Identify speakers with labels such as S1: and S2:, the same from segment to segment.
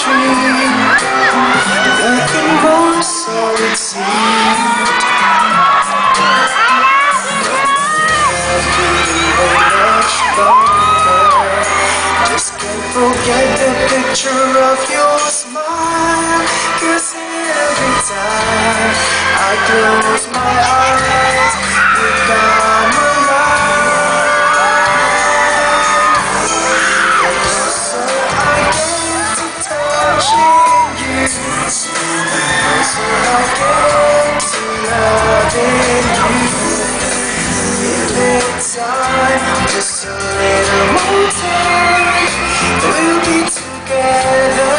S1: dream. Nothing more, so it seemed. Just can't forget the picture of your smile. 'Cause every time I close my eyes, you come alive. The closer I get to touching you, the closer I get to loving you. Give it time, just a little more time, we'll be together.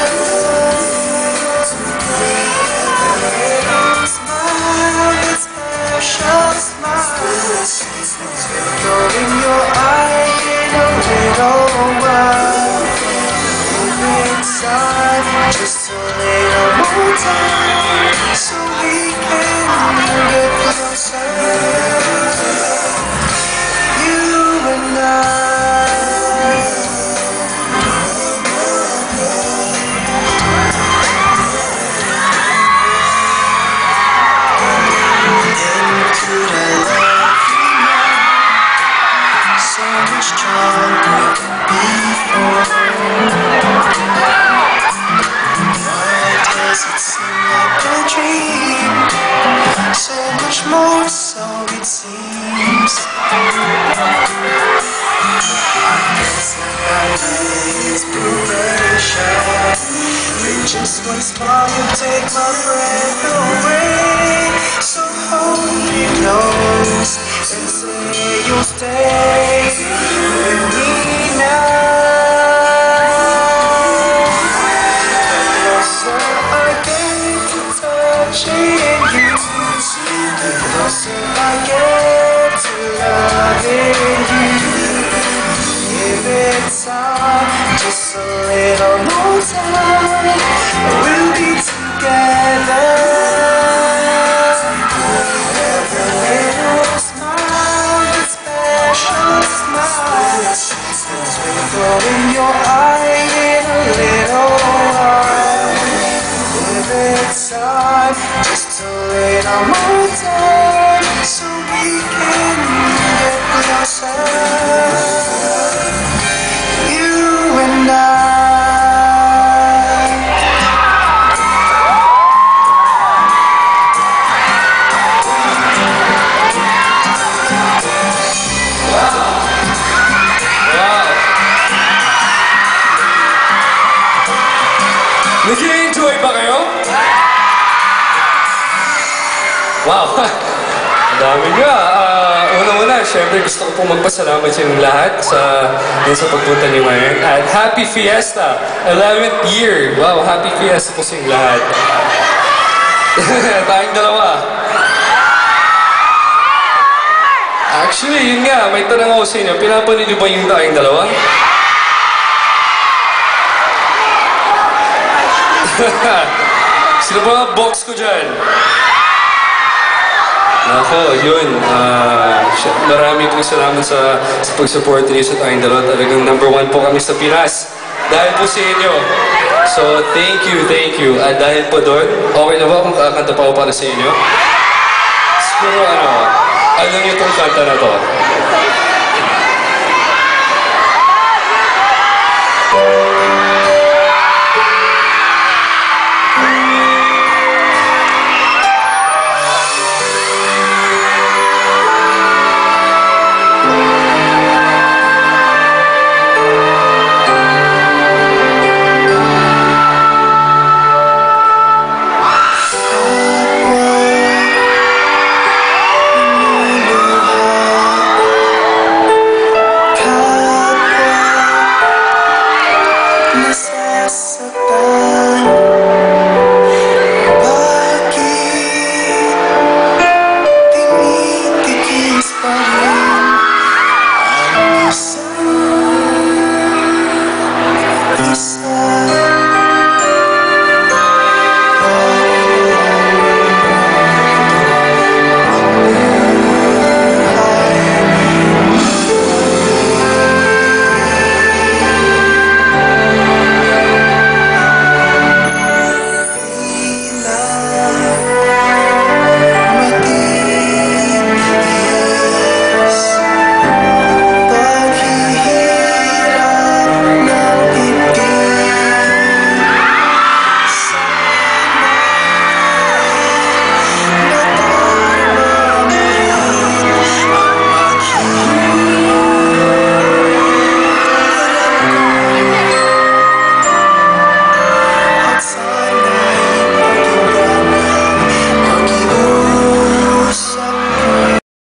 S1: Little smile, that special smile, twinkle in your eye in a little while. Give it time, just a little more time, so we can get closer. So much more, so it seems. Inspiration. With just one smile, you take my breath away. So hold me close and say you'll stay with me now. The closer I get to touching you, the closer I get to loving you. Give it time, just a little more time, we'll be together. Every little smile, that special smile, the twinkle in your eye in a little while. Give it time, just a little more time, so we can get closer. You and I.
S2: Nag-i-enjoy ba kayo? Wow! Ang dami nga. Una-una, syempre gusto ko po magpasalamat sa inyong lahat sa pagpunta niyo ngayon. At Happy Fiesta! 11th year! Wow, Happy Fiesta po sa inyong lahat. Tayong dalawa. Actually, yun nga, may tanong ako sa inyo. Pinapanood niyo ba yung tayong dalawa? Sino ba box ko dyan? Nako, yun. Marami pong salamat sa pag-support niyo sa tayong dalawa. Talagang #1 po kami sa Pinas. Dahil po sa inyo. So, thank you. At dahil po doon, okay na ba kung kakanta pa ako para sa inyo? Siguro alam niyo itong kanta na to.